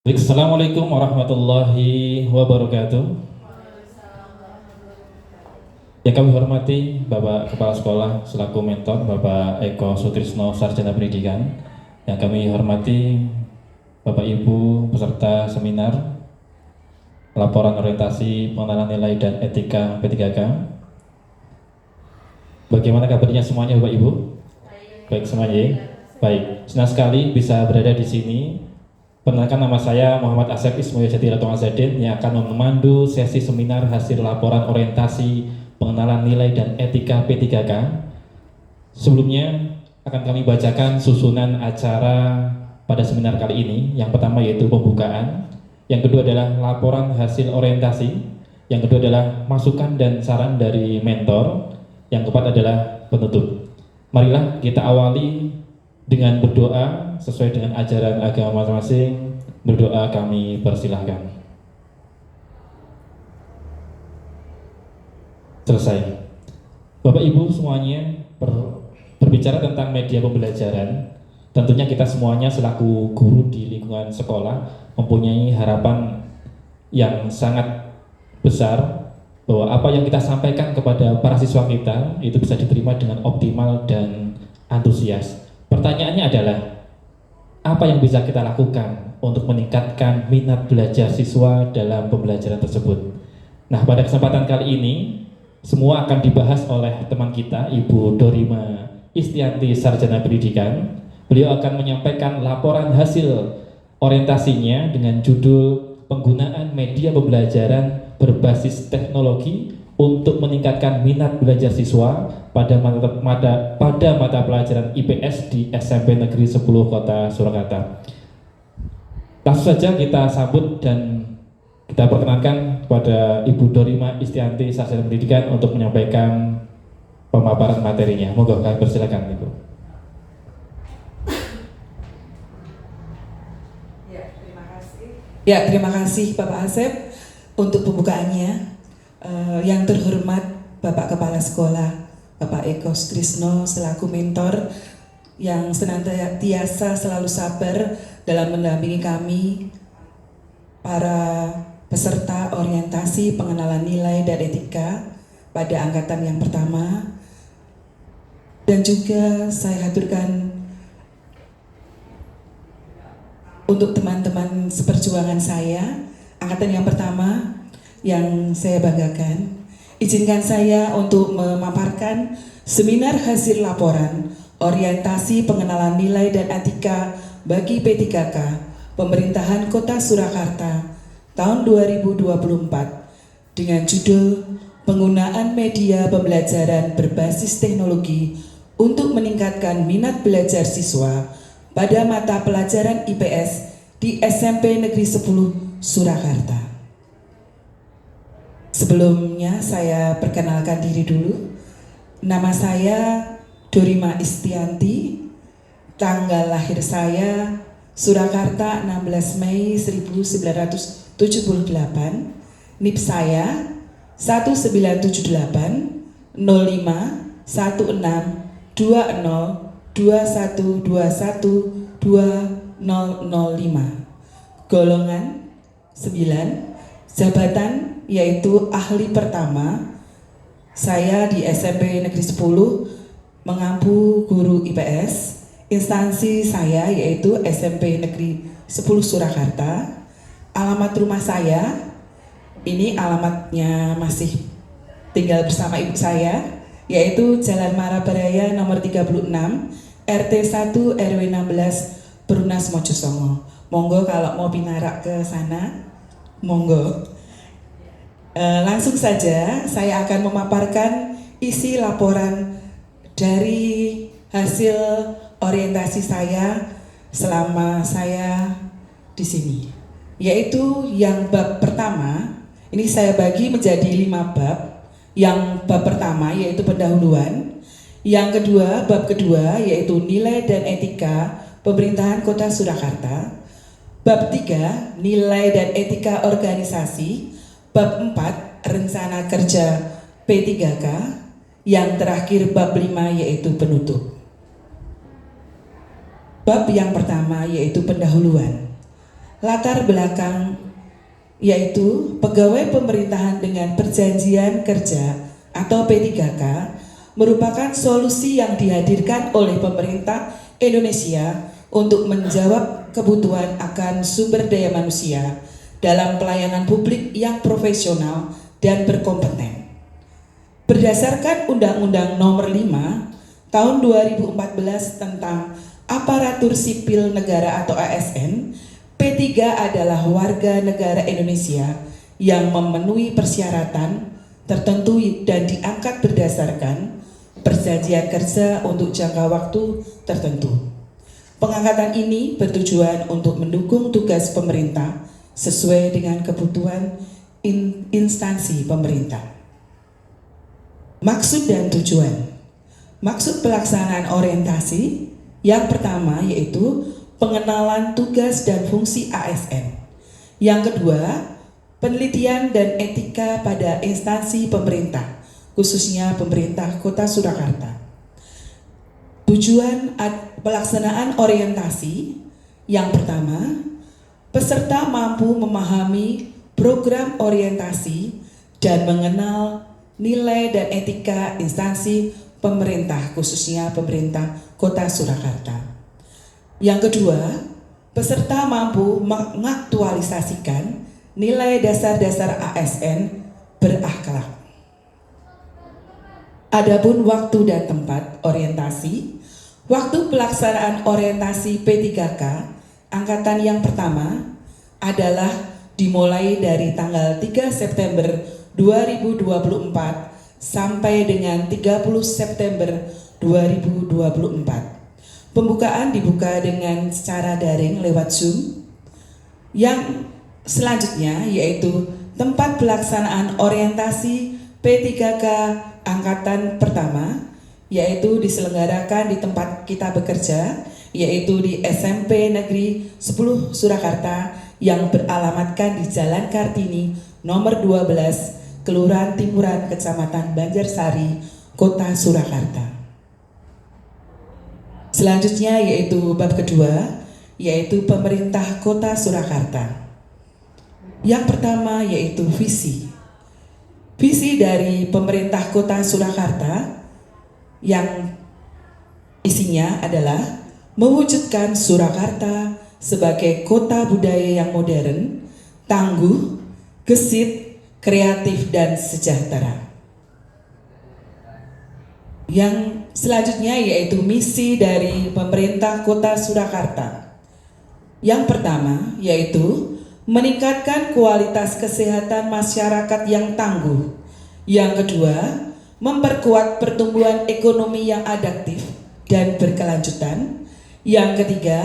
Assalamualaikum warahmatullahi wabarakatuh. Yang kami hormati Bapak Kepala Sekolah selaku mentor Bapak Eko Sutrisno Sarjana Pendidikan. Yang kami hormati Bapak Ibu peserta seminar laporan orientasi pengenalan nilai dan etika P3K. Bagaimana kabarnya semuanya Bapak Ibu? Baik semuanya. Baik, senang sekali bisa berada di sini. Perkenalkan, nama saya Muhammad Asep Ismoyo Jatiratong Azadin yang akan memandu sesi seminar hasil laporan orientasi pengenalan nilai dan etika P3K. Sebelumnya akan kami bacakan susunan acara pada seminar kali ini. Yang pertama yaitu pembukaan, yang kedua adalah laporan hasil orientasi, yang kedua adalah masukan dan saran dari mentor, yang keempat adalah penutup. Marilah kita awali dengan berdoa sesuai dengan ajaran agama masing-masing. Berdoa kami persilahkan. Selesai. Bapak Ibu semuanya, berbicara tentang media pembelajaran, tentunya kita semuanya selaku guru di lingkungan sekolah mempunyai harapan yang sangat besar bahwa apa yang kita sampaikan kepada para siswa kita itu bisa diterima dengan optimal dan antusias. Pertanyaannya adalah, apa yang bisa kita lakukan untuk meningkatkan minat belajar siswa dalam pembelajaran tersebut? Nah, pada kesempatan kali ini, semua akan dibahas oleh teman kita, Ibu Dorima Istianti, Sarjana Pendidikan. Beliau akan menyampaikan laporan hasil orientasinya dengan judul penggunaan media pembelajaran berbasis teknologi untuk meningkatkan minat belajar siswa pada mata pelajaran IPS di SMP Negeri 10 Kota Surakarta. Langsung saja kita sambut dan kita perkenalkan kepada Ibu Dorima Istianti, Sarjana Pendidikan, untuk menyampaikan pemaparan materinya. Monggo, kami persilakan Ibu. Terima kasih Bapak Asep untuk pembukaannya. Yang terhormat Bapak Kepala Sekolah, Bapak Eko Sutrisno selaku mentor yang senantiasa selalu sabar dalam mendampingi kami, para peserta orientasi pengenalan nilai dan etika pada angkatan yang pertama. Dan juga saya haturkan untuk teman-teman seperjuangan saya, angkatan yang pertama yang saya banggakan. Izinkan saya untuk memaparkan seminar hasil laporan orientasi pengenalan nilai dan etika bagi P3K Pemerintahan Kota Surakarta tahun 2024 dengan judul penggunaan media pembelajaran berbasis teknologi untuk meningkatkan minat belajar siswa pada mata pelajaran IPS di SMP Negeri 10 Surakarta. Sebelumnya saya perkenalkan diri dulu. Nama saya Dorima Istianti. Tanggal lahir saya Surakarta 16 Mei 1978. NIP saya 1978 05 16 20 2121 2005. Golongan 9. Jabatan yaitu ahli pertama. Saya di SMP Negeri 10 mengampu guru IPS. Instansi saya yaitu SMP Negeri 10 Surakarta. Alamat rumah saya, ini alamatnya masih tinggal bersama ibu saya, yaitu Jalan Marabaraya nomor 36, RT 1 RW 16 Perunas Mojosongo. Monggo kalau mau pinarak ke sana, monggo. Langsung saja saya akan memaparkan isi laporan dari hasil orientasi saya selama saya di sini. Yaitu yang bab pertama, ini saya bagi menjadi 5 bab. Yang bab pertama yaitu pendahuluan. Yang kedua, bab kedua yaitu nilai dan etika pemerintahan Kota Surakarta. Bab 3, nilai dan etika organisasi. Bab 4, rencana kerja P3K. Yang terakhir bab 5 yaitu penutup. Bab yang pertama yaitu pendahuluan. latar belakang yaitu pegawai pemerintahan dengan perjanjian kerja atau P3K merupakan solusi yang dihadirkan oleh pemerintah Indonesia untuk menjawab kebutuhan akan sumber daya manusia dalam pelayanan publik yang profesional dan berkompeten. Berdasarkan Undang-Undang Nomor 5 Tahun 2014 tentang Aparatur Sipil Negara atau ASN, P3 adalah warga negara Indonesia yang memenuhi persyaratan tertentu dan diangkat berdasarkan perjanjian kerja untuk jangka waktu tertentu. Pengangkatan ini bertujuan untuk mendukung tugas pemerintah sesuai dengan kebutuhan instansi pemerintah. Maksud dan tujuan. Maksud pelaksanaan orientasi yang pertama yaitu pengenalan tugas dan fungsi ASN. Yang kedua, penelitian dan etika pada instansi pemerintah, khususnya pemerintah Kota Surakarta. Tujuan pelaksanaan orientasi yang pertama, peserta mampu memahami program orientasi dan mengenal nilai dan etika instansi pemerintah, khususnya pemerintah Kota Surakarta. Yang kedua, peserta mampu mengaktualisasikan nilai dasar-dasar ASN berakhlak. Adapun waktu dan tempat orientasi, waktu pelaksanaan orientasi P3K angkatan yang pertama adalah dimulai dari tanggal 3 September 2024 sampai dengan 30 September 2024. Pembukaan dibuka dengan secara daring lewat Zoom. Yang selanjutnya yaitu tempat pelaksanaan orientasi P3K angkatan pertama, yaitu diselenggarakan di tempat kita bekerja, yaitu di SMP Negeri 10 Surakarta yang beralamatkan di Jalan Kartini nomor 12, Kelurahan Timuran, Kecamatan Banjarsari, Kota Surakarta. Selanjutnya yaitu bab kedua, yaitu pemerintah Kota Surakarta. Yang pertama yaitu visi. Visi dari pemerintah Kota Surakarta yang isinya adalah mewujudkan Surakarta sebagai kota budaya yang modern, tangguh, gesit, kreatif, dan sejahtera. Yang selanjutnya yaitu misi dari pemerintah Kota Surakarta. Yang pertama yaitu meningkatkan kualitas kesehatan masyarakat yang tangguh. Yang kedua, memperkuat pertumbuhan ekonomi yang adaptif dan berkelanjutan. Yang ketiga,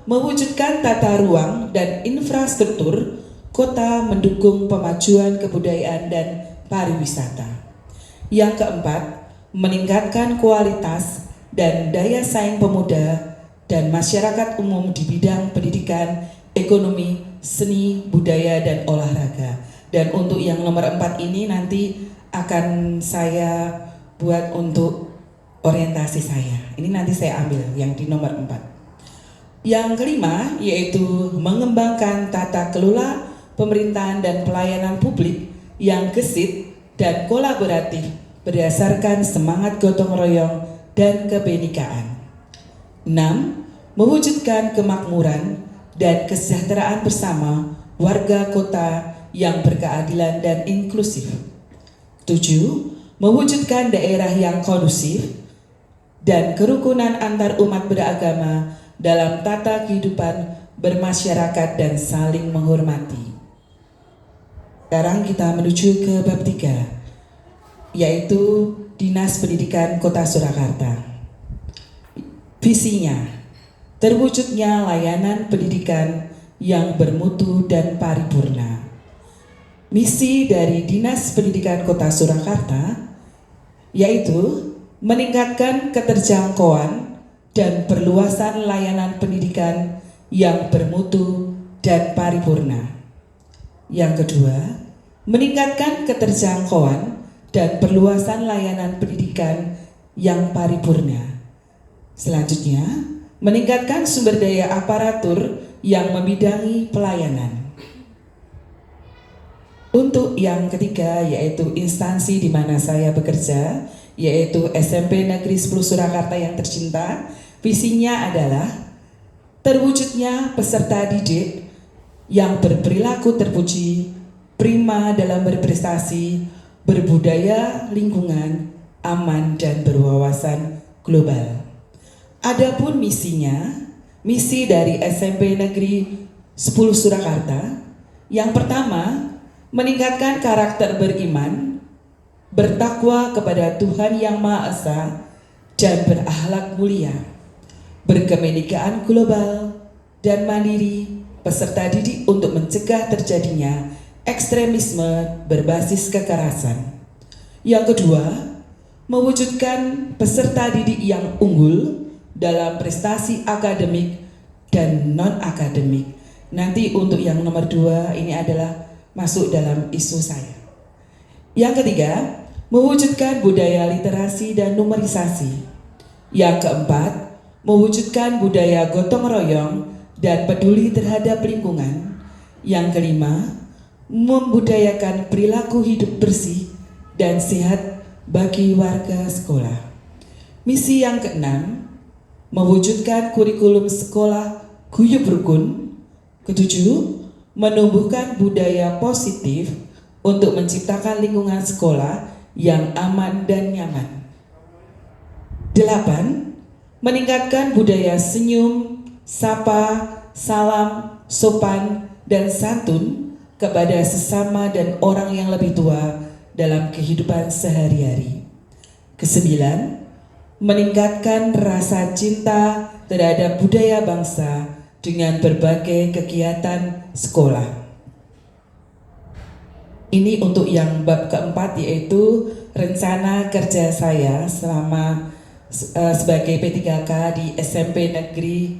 mewujudkan tata ruang dan infrastruktur kota mendukung pemajuan kebudayaan dan pariwisata. Yang keempat, meningkatkan kualitas dan daya saing pemuda dan masyarakat umum di bidang pendidikan, ekonomi, seni, budaya, dan olahraga. Dan untuk yang nomor 4 ini nanti akan saya buat untuk orientasi saya. Ini nanti saya ambil yang di nomor 4. Yang kelima yaitu mengembangkan tata kelola pemerintahan dan pelayanan publik yang gesit dan kolaboratif berdasarkan semangat gotong royong dan kebenekaan. 6. Mewujudkan kemakmuran dan kesejahteraan bersama warga kota yang berkeadilan dan inklusif. 7. Mewujudkan daerah yang kondusif dan kerukunan antar umat beragama dalam tata kehidupan bermasyarakat dan saling menghormati. Sekarang kita menuju ke bab 3, yaitu Dinas Pendidikan Kota Surakarta. Visinya, terwujudnya layanan pendidikan yang bermutu dan paripurna. Misi dari Dinas Pendidikan Kota Surakarta yaitu meningkatkan keterjangkauan dan perluasan layanan pendidikan yang bermutu dan paripurna. Yang kedua, meningkatkan keterjangkauan dan perluasan layanan pendidikan yang paripurna. Selanjutnya, meningkatkan sumber daya aparatur yang membidangi pelayanan. Untuk yang ketiga yaitu instansi di mana saya bekerja, yaitu SMP Negeri 10 Surakarta yang tercinta. Visinya adalah terwujudnya peserta didik yang berperilaku terpuji, prima dalam berprestasi, berbudaya lingkungan, aman dan berwawasan global. Adapun misinya, misi dari SMP Negeri 10 Surakarta, yang pertama, meningkatkan karakter beriman, bertakwa kepada Tuhan Yang Maha Esa, dan berakhlak mulia, berkebinekaan global dan mandiri peserta didik untuk mencegah terjadinya ekstremisme berbasis kekerasan. Yang kedua, mewujudkan peserta didik yang unggul dalam prestasi akademik dan non-akademik. Nanti untuk yang nomor 2 ini adalah masuk dalam isu saya. Yang ketiga, mewujudkan budaya literasi dan numerisasi. Yang keempat, mewujudkan budaya gotong royong dan peduli terhadap lingkungan. Yang kelima, membudayakan perilaku hidup bersih dan sehat bagi warga sekolah. Misi yang keenam, mewujudkan kurikulum sekolah guyub rukun. Ketujuh, menumbuhkan budaya positif untuk menciptakan lingkungan sekolah yang aman dan nyaman. 8. Meningkatkan budaya senyum, sapa, salam, sopan, dan santun kepada sesama dan orang yang lebih tua dalam kehidupan sehari-hari. 9. Meningkatkan rasa cinta terhadap budaya bangsa dengan berbagai kegiatan sekolah. Ini untuk yang bab keempat, yaitu rencana kerja saya selama sebagai P3K di SMP Negeri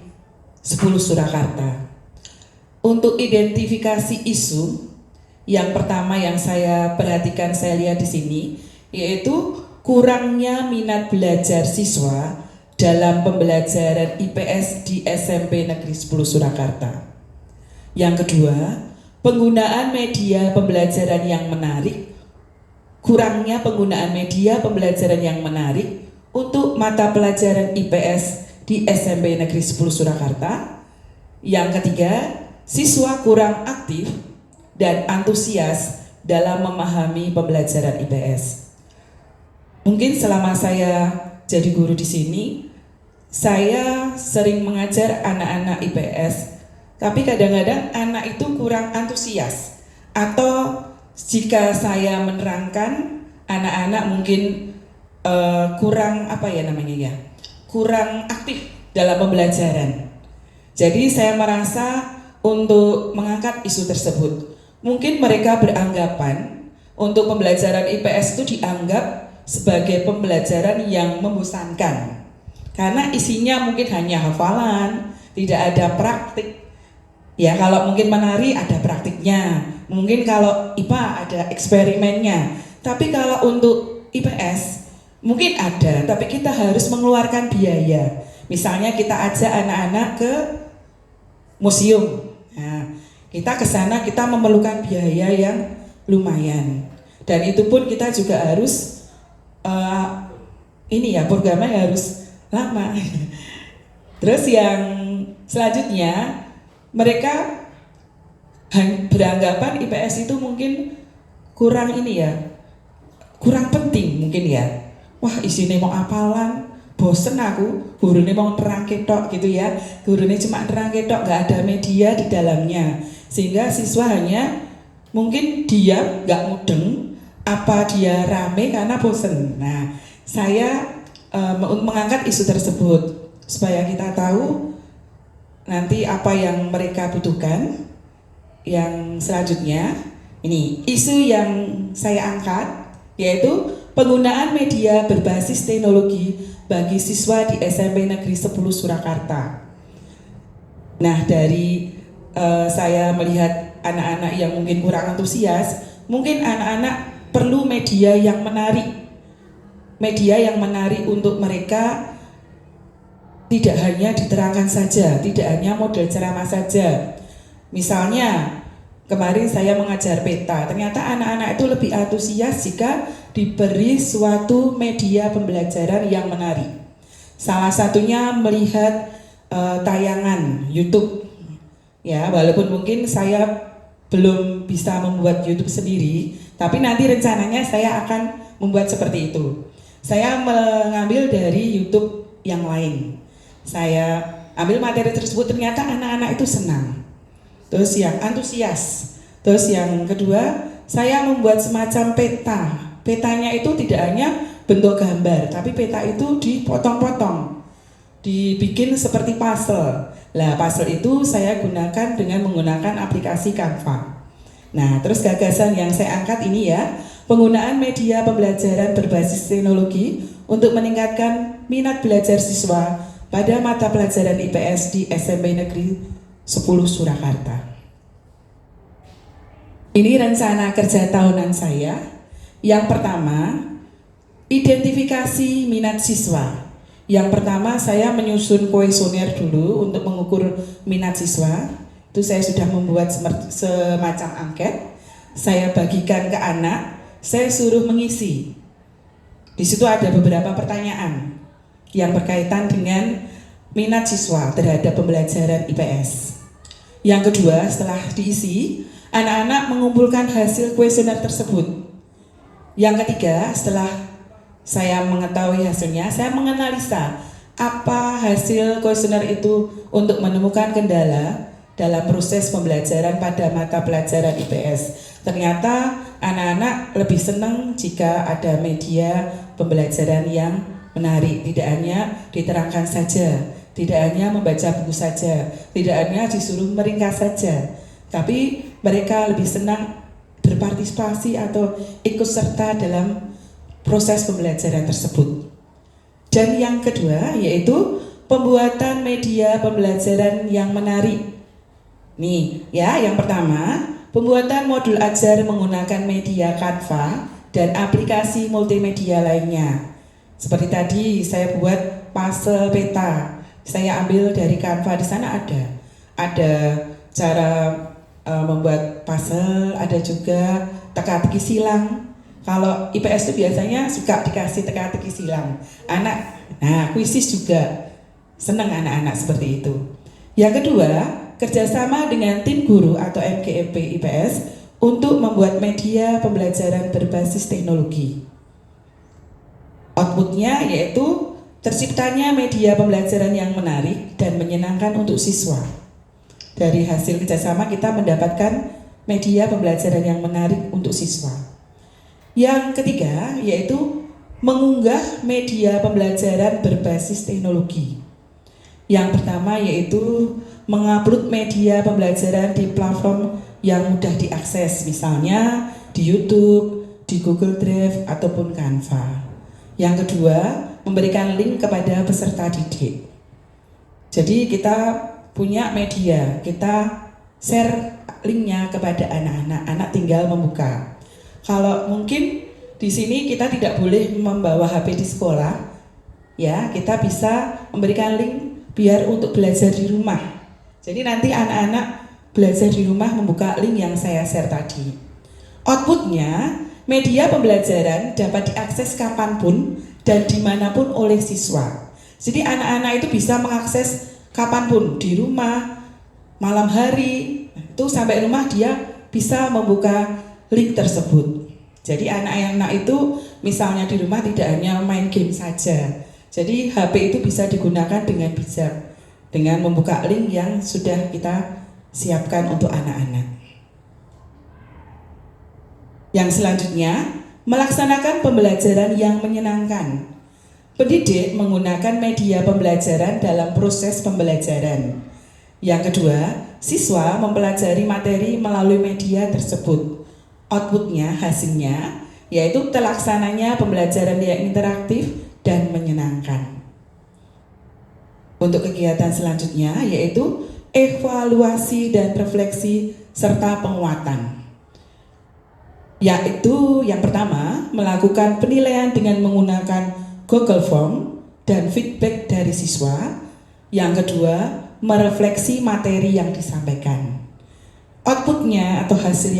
10 Surakarta. Untuk identifikasi isu, yang pertama yang saya perhatikan, saya lihat di sini, yaitu kurangnya minat belajar siswa dalam pembelajaran IPS di SMP Negeri 10 Surakarta. Yang kedua, penggunaan media pembelajaran yang menarik, kurangnya penggunaan media pembelajaran yang menarik untuk mata pelajaran IPS di SMP Negeri 10 Surakarta. Yang ketiga, siswa kurang aktif dan antusias dalam memahami pembelajaran IPS. Mungkin selama saya jadi guru di sini, saya sering mengajar anak-anak IPS, tapi kadang-kadang anak itu kurang antusias, atau jika saya menerangkan, anak-anak mungkin kurang kurang aktif dalam pembelajaran. Jadi saya merasa untuk mengangkat isu tersebut, mungkin mereka beranggapan untuk pembelajaran IPS itu dianggap sebagai pembelajaran yang membosankan karena isinya mungkin hanya hafalan, tidak ada praktik. Ya, kalau mungkin menari ada praktiknya, mungkin kalau IPA ada eksperimennya. Tapi kalau untuk IPS mungkin ada, tapi kita harus mengeluarkan biaya. Misalnya kita ajak anak-anak ke museum. Nah, kita ke sana kita memerlukan biaya yang lumayan. Dan itu pun kita juga harus programnya harus lama. Terus yang selanjutnya, mereka beranggapan IPS itu mungkin kurang kurang penting mungkin ya. Wah, isinya mau apalan, bosen aku, gurunya mau terang ketok gitu ya. Gurunya cuma terang ketok, nggak ada media di dalamnya. Sehingga siswa hanya mungkin diam, nggak mudeng, apa dia rame karena bosen. Nah, saya mengangkat isu tersebut supaya kita tahu nanti apa yang mereka butuhkan. Yang selanjutnya, ini isu yang saya angkat, yaitu penggunaan media berbasis teknologi bagi siswa di SMP Negeri 10 Surakarta. Nah, dari saya melihat anak-anak yang mungkin kurang antusias, mungkin anak-anak perlu media yang menarik untuk mereka tidak hanya diterangkan saja, tidak hanya model ceramah saja. Misalnya, kemarin saya mengajar peta, ternyata anak-anak itu lebih antusias jika diberi suatu media pembelajaran yang menarik. Salah satunya melihat tayangan YouTube. Ya, walaupun mungkin saya belum bisa membuat YouTube sendiri, tapi nanti rencananya saya akan membuat seperti itu. Saya mengambil dari YouTube yang lain. Saya ambil materi tersebut, ternyata anak-anak itu senang. Terus yang antusias. Terus yang kedua, saya membuat semacam peta. Petanya itu tidak hanya bentuk gambar, tapi peta itu dipotong-potong, dibikin seperti puzzle. Nah, puzzle itu saya gunakan dengan menggunakan aplikasi Canva. Nah, terus gagasan yang saya angkat ini ya, penggunaan media pembelajaran berbasis teknologi untuk meningkatkan minat belajar siswa pada mata pelajaran IPS di SMP Negeri 10 Surakarta. Ini rencana kerja tahunan saya. Yang pertama, identifikasi minat siswa. Yang pertama, saya menyusun kuesioner dulu untuk mengukur minat siswa. Itu saya sudah membuat semacam angket. Saya bagikan ke anak, saya suruh mengisi. Di situ ada beberapa pertanyaan yang berkaitan dengan minat siswa terhadap pembelajaran IPS. Yang kedua, setelah diisi, anak-anak mengumpulkan hasil kuesioner tersebut. Yang ketiga, setelah saya mengetahui hasilnya, saya menganalisa apa hasil kuesioner itu untuk menemukan kendala dalam proses pembelajaran pada mata pelajaran IPS. Ternyata anak-anak lebih senang jika ada media pembelajaran yang menarik, tidak hanya diterangkan saja, tidak hanya membaca buku saja, tidak hanya disuruh meringkas saja, tapi mereka lebih senang berpartisipasi atau ikut serta dalam proses pembelajaran tersebut. Dan yang kedua yaitu pembuatan media pembelajaran yang menarik. Nih ya, yang pertama, pembuatan modul ajar menggunakan media Canva dan aplikasi multimedia lainnya. Seperti tadi saya buat puzzle peta. Saya ambil dari Canva, di sana ada cara membuat puzzle, ada juga teka-teki silang. Kalau IPS itu biasanya suka dikasih teka-teki silang. Kuisis juga senang anak-anak seperti itu. Yang kedua, kerjasama dengan tim guru atau MGEP IPS untuk membuat media pembelajaran berbasis teknologi. Outputnya yaitu terciptanya media pembelajaran yang menarik dan menyenangkan untuk siswa. Dari hasil kerjasama kita mendapatkan media pembelajaran yang menarik untuk siswa. Yang ketiga yaitu mengunggah media pembelajaran berbasis teknologi. Yang pertama yaitu mengupload media pembelajaran di platform yang mudah diakses, misalnya di YouTube, di Google Drive, ataupun Canva. Yang kedua, memberikan link kepada peserta didik. Jadi kita punya media, kita share linknya kepada anak-anak, anak tinggal membuka. Kalau mungkin di sini kita tidak boleh membawa HP di sekolah, ya kita bisa memberikan link biar untuk belajar di rumah. Jadi nanti anak-anak belajar di rumah membuka link yang saya share tadi. Outputnya, media pembelajaran dapat diakses kapanpun dan dimanapun oleh siswa. Jadi anak-anak itu bisa mengakses kapanpun, di rumah, malam hari, itu sampai rumah dia bisa membuka link tersebut. Jadi anak-anak itu misalnya di rumah tidak hanya main game saja. Jadi HP itu bisa digunakan dengan bijak, dengan membuka link yang sudah kita siapkan untuk anak-anak. Yang selanjutnya, melaksanakan pembelajaran yang menyenangkan. Pendidik menggunakan media pembelajaran dalam proses pembelajaran. Yang kedua, siswa mempelajari materi melalui media tersebut. Outputnya, hasilnya, yaitu terlaksananya pembelajaran yang interaktif dan menyenangkan. Untuk kegiatan selanjutnya yaitu evaluasi dan refleksi serta penguatan. Yaitu yang pertama, melakukan penilaian dengan menggunakan Google Form dan feedback dari siswa. Yang kedua, merefleksi materi yang disampaikan. Outputnya atau hasil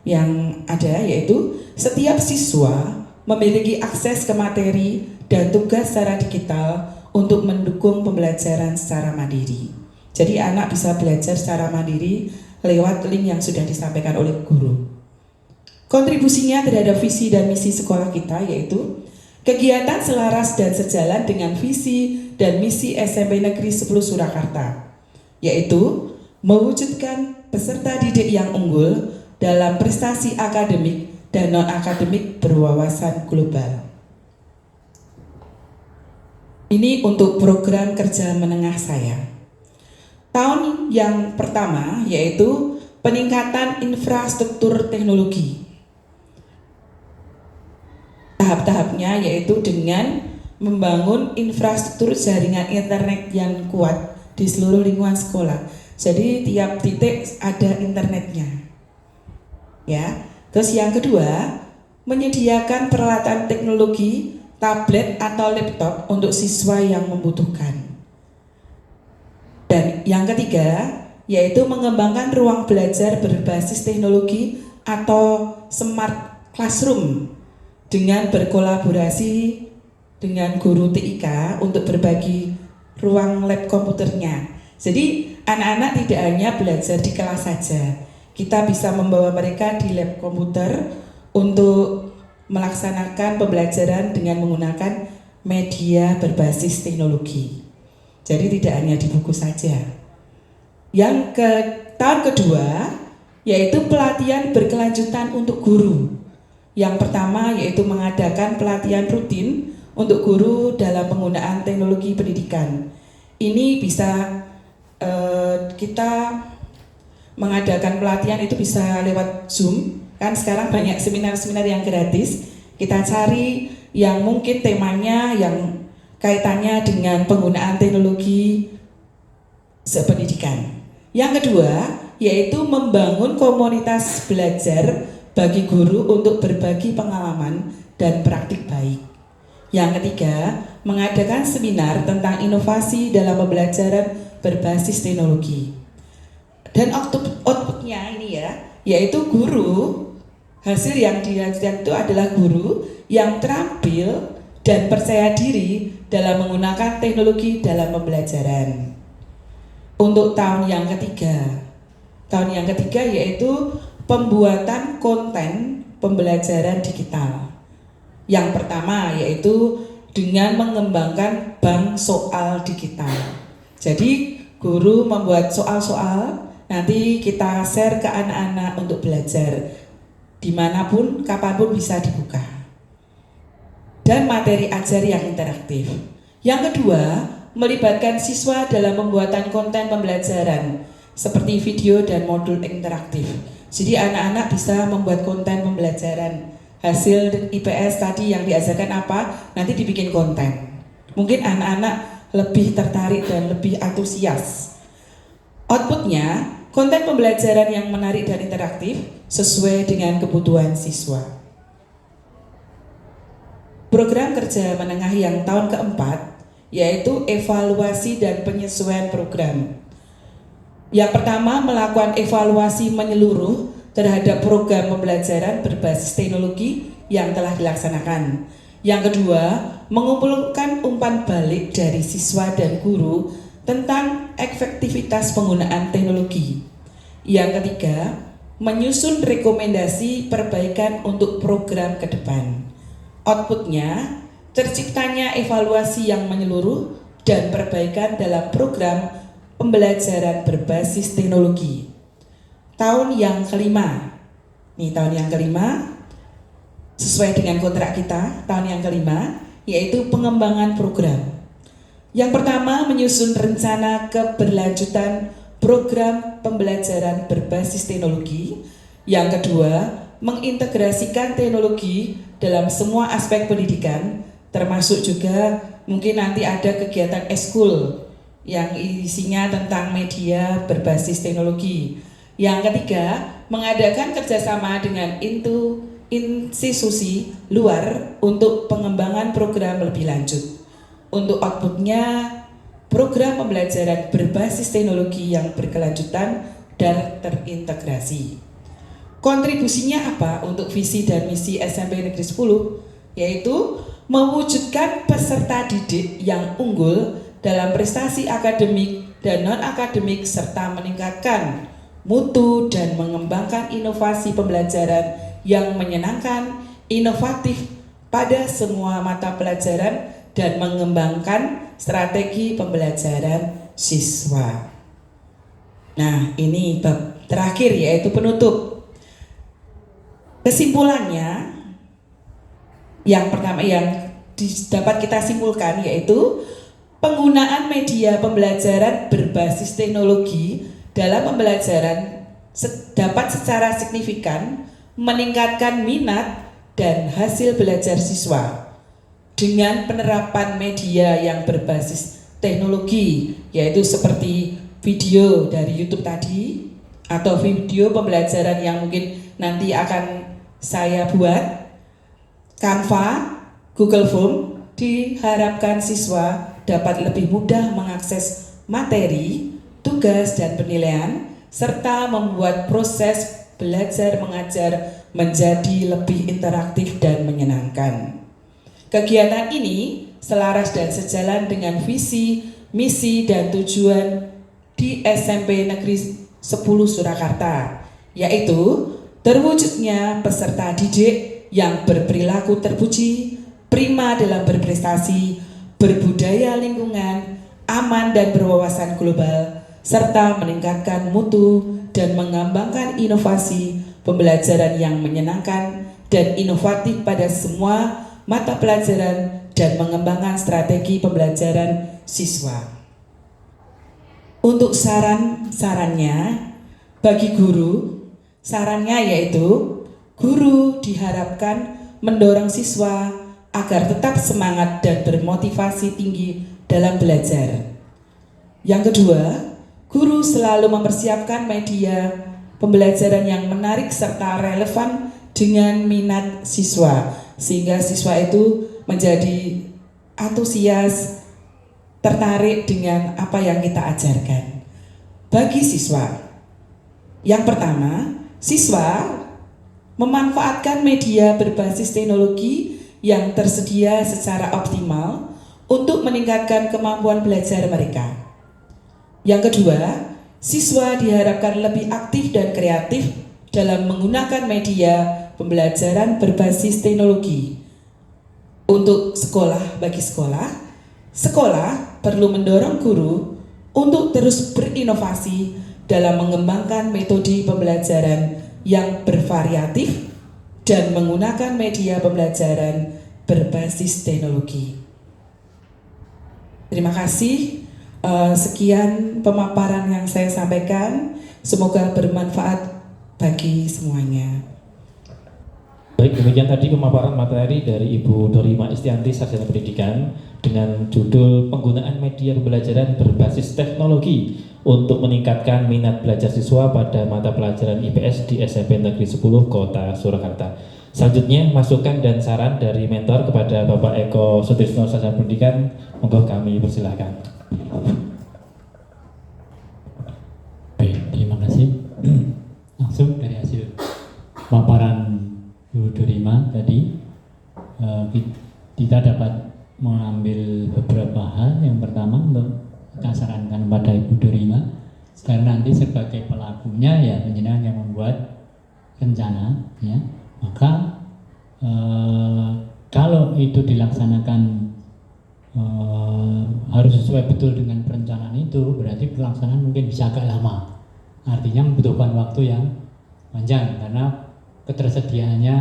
yang ada yaitu setiap siswa memiliki akses ke materi dan tugas secara digital untuk mendukung pembelajaran secara mandiri. Jadi anak bisa belajar secara mandiri lewat link yang sudah disampaikan oleh guru. Kontribusinya terhadap visi dan misi sekolah kita yaitu kegiatan selaras dan sejalan dengan visi dan misi SMP Negeri 10 Surakarta, yaitu mewujudkan peserta didik yang unggul dalam prestasi akademik dan non-akademik berwawasan global. Ini untuk program kerja menengah saya. Tahun yang pertama yaitu peningkatan infrastruktur teknologi. Tahap-tahapnya yaitu dengan membangun infrastruktur jaringan internet yang kuat di seluruh lingkungan sekolah. Jadi tiap titik ada internetnya. Ya. Terus yang kedua, menyediakan peralatan teknologi, tablet atau laptop untuk siswa yang membutuhkan. Dan yang ketiga, yaitu mengembangkan ruang belajar berbasis teknologi atau smart classroom dengan berkolaborasi dengan guru TIK untuk berbagi ruang lab komputernya. Jadi anak-anak tidak hanya belajar di kelas saja, kita bisa membawa mereka di lab komputer untuk melaksanakan pembelajaran dengan menggunakan media berbasis teknologi. Jadi tidak hanya di buku saja. Tahun kedua yaitu pelatihan berkelanjutan untuk guru. Yang pertama yaitu mengadakan pelatihan rutin untuk guru dalam penggunaan teknologi pendidikan. Ini bisa kita mengadakan pelatihan itu bisa lewat Zoom. Kan sekarang banyak seminar-seminar yang gratis. Kita cari yang mungkin temanya yang kaitannya dengan penggunaan teknologi sependidikan. Yang kedua yaitu membangun komunitas belajar bagi guru untuk berbagi pengalaman dan praktik baik. Yang ketiga, mengadakan seminar tentang inovasi dalam pembelajaran berbasis teknologi. Dan outputnya ini yaitu guru, hasil yang dihasilkan itu adalah guru yang terampil dan percaya diri dalam menggunakan teknologi dalam pembelajaran. Untuk tahun yang ketiga yaitu pembuatan konten pembelajaran digital. Yang pertama yaitu dengan mengembangkan bank soal digital. Jadi guru membuat soal-soal, nanti kita share ke anak-anak untuk belajar dimanapun, kapanpun bisa dibuka. Dan materi ajar yang interaktif. Yang kedua, melibatkan siswa dalam pembuatan konten pembelajaran seperti video dan modul interaktif. Jadi anak-anak bisa membuat konten pembelajaran. Hasil IPS tadi yang diajarkan apa, nanti dibikin konten. Mungkin anak-anak lebih tertarik dan lebih antusias. Outputnya, konten pembelajaran yang menarik dan interaktif sesuai dengan kebutuhan siswa. Program kerja menengah yang tahun keempat yaitu evaluasi dan penyesuaian program. Yang pertama, melakukan evaluasi menyeluruh terhadap program pembelajaran berbasis teknologi yang telah dilaksanakan. Yang kedua, mengumpulkan umpan balik dari siswa dan guru tentang efektivitas penggunaan teknologi. Yang ketiga, menyusun rekomendasi perbaikan untuk program ke depan. Outputnya, terciptanya evaluasi yang menyeluruh dan perbaikan dalam program pembelajaran berbasis teknologi. Tahun yang kelima, sesuai dengan kontrak kita, tahun yang kelima, yaitu pengembangan program. Yang pertama, menyusun rencana keberlanjutan program pembelajaran berbasis teknologi. Yang kedua, mengintegrasikan teknologi dalam semua aspek pendidikan, termasuk juga mungkin nanti ada kegiatan eskul yang isinya tentang media berbasis teknologi. Yang ketiga, mengadakan kerjasama dengan institusi luar untuk pengembangan program lebih lanjut. Untuk outputnya program pembelajaran berbasis teknologi yang berkelanjutan dan terintegrasi. Kontribusinya apa untuk visi dan misi SMP Negeri 10? Yaitu mewujudkan peserta didik yang unggul dalam prestasi akademik dan non-akademik serta meningkatkan mutu dan mengembangkan inovasi pembelajaran yang menyenangkan, inovatif pada semua mata pelajaran dan mengembangkan strategi pembelajaran siswa. Nah, ini bab terakhir yaitu penutup. Kesimpulannya, yang pertama yang dapat kita simpulkan yaitu penggunaan media pembelajaran berbasis teknologi dalam pembelajaran dapat secara signifikan meningkatkan minat dan hasil belajar siswa dengan penerapan media yang berbasis teknologi, yaitu seperti video dari YouTube tadi atau video pembelajaran yang mungkin nanti akan saya buat, Canva, Google Form. Diharapkan siswa dapat lebih mudah mengakses materi, tugas dan penilaian serta membuat proses belajar mengajar menjadi lebih interaktif dan menyenangkan. Kegiatan ini selaras dan sejalan dengan visi, misi dan tujuan di SMP Negeri 10 Surakarta, yaitu terwujudnya peserta didik yang berperilaku terpuji, prima dalam berprestasi, berbudaya lingkungan, aman dan berwawasan global, serta meningkatkan mutu dan mengembangkan inovasi pembelajaran yang menyenangkan dan inovatif pada semua mata pelajaran dan mengembangkan strategi pembelajaran siswa. Untuk sarannya bagi guru, sarannya yaitu guru diharapkan mendorong siswa agar tetap semangat dan bermotivasi tinggi dalam belajar. Yang kedua, guru selalu mempersiapkan media pembelajaran yang menarik serta relevan dengan minat siswa, sehingga siswa itu menjadi antusias, tertarik dengan apa yang kita ajarkan. Bagi siswa, yang pertama, siswa memanfaatkan media berbasis teknologi yang tersedia secara optimal untuk meningkatkan kemampuan belajar mereka. Yang kedua, siswa diharapkan lebih aktif dan kreatif dalam menggunakan media pembelajaran berbasis teknologi. Untuk bagi sekolah perlu mendorong guru untuk terus berinovasi dalam mengembangkan metode pembelajaran yang bervariatif dan menggunakan media pembelajaran berbasis teknologi. Terima kasih. Sekian pemaparan yang saya sampaikan. Semoga bermanfaat bagi semuanya. Baik, demikian tadi pemaparan materi dari Ibu Dorima Istianti, Sarjana Pendidikan, dengan judul penggunaan media pembelajaran berbasis teknologi untuk meningkatkan minat belajar siswa pada mata pelajaran IPS di SMP Negeri 10 Kota Surakarta. Selanjutnya, masukan dan saran dari mentor kepada Bapak Eko Sutrisno, Sarjana Pendidikan, monggo kami persilahkan. Baik, terima kasih. Langsung dari hasil paparan Bu Dorima tadi, kita dapat mengambil beberapa hal. Yang pertama, untuk kita sarankan pada Ibu Dorima, karena nanti sebagai pelakunya ya penjenengan yang membuat rencana, ya, maka kalau itu dilaksanakan harus sesuai betul dengan perencanaan itu, berarti pelaksanaan mungkin bisa agak lama. Artinya membutuhkan waktu yang panjang karena ketersediaannya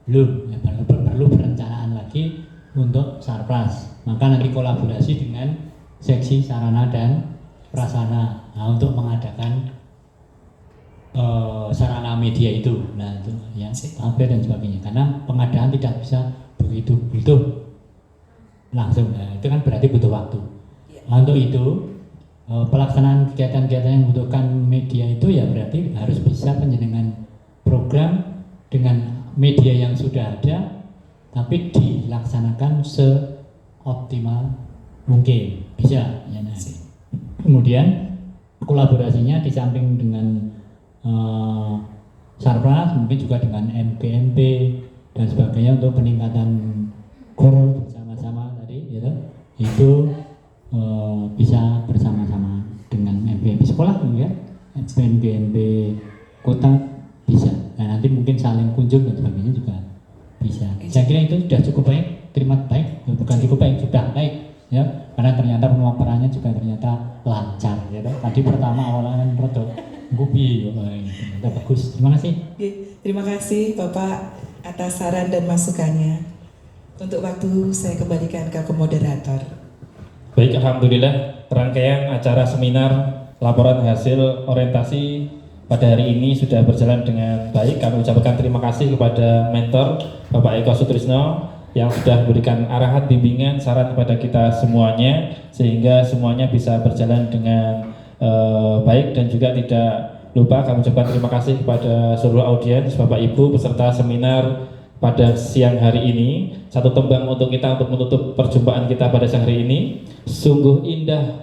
belum, ya, perlu perencanaan lagi untuk sarpras. Maka nanti kolaborasi dengan seksi sarana dan prasarana, untuk mengadakan sarana media itu, nah itu ya, tablet dan sebagainya. Karena pengadaan tidak bisa begitu langsung, nah, itu kan berarti butuh waktu. Nah, untuk itu pelaksanaan kegiatan-kegiatan yang membutuhkan media itu ya berarti harus bisa penjenengan program dengan media yang sudah ada, tapi dilaksanakan seoptimal mungkin. bisa ya, nah. Kemudian kolaborasinya di samping dengan Sarpras mungkin juga dengan MPMP dan sebagainya untuk peningkatan guru bersama-sama tadi gitu. Itu bisa bersama-sama dengan MPMP sekolah ya, MPMP kota bisa. Nah, nanti mungkin saling kunjung dan sebagainya juga bisa. Saya kira itu sudah cukup baik, terima baik, bukan cukup baik, sudah baik ya, karena ternyata pemaparannya juga ternyata lancar ya. Tadi pertama awalnya kan rodok gupi, ternyata bagus. Terima kasih. Terima kasih Bapak atas saran dan masukannya. Untuk waktu saya kembalikan ke moderator. Baik, alhamdulillah rangkaian acara seminar laporan hasil orientasi pada hari ini sudah berjalan dengan baik. Kami ucapkan terima kasih kepada mentor Bapak Eko Sutrisno yang sudah memberikan arahan, bimbingan, saran kepada kita semuanya sehingga semuanya bisa berjalan dengan baik. Dan juga tidak lupa kami ucapkan terima kasih kepada seluruh audiens, Bapak Ibu peserta seminar pada siang hari ini. Satu tembang untuk kita untuk menutup perjumpaan kita pada siang hari ini. Sungguh indah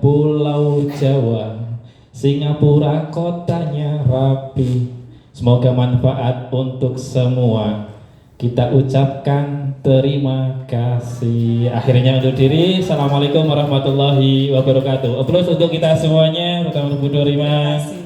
Pulau Jawa, Singapura kotanya rapi. Semoga manfaat untuk semua. Kita ucapkan terima kasih. Akhirnya undur diri. Assalamualaikum warahmatullahi wabarakatuh. Aplaus untuk kita semuanya. Pertama Bu Dorima.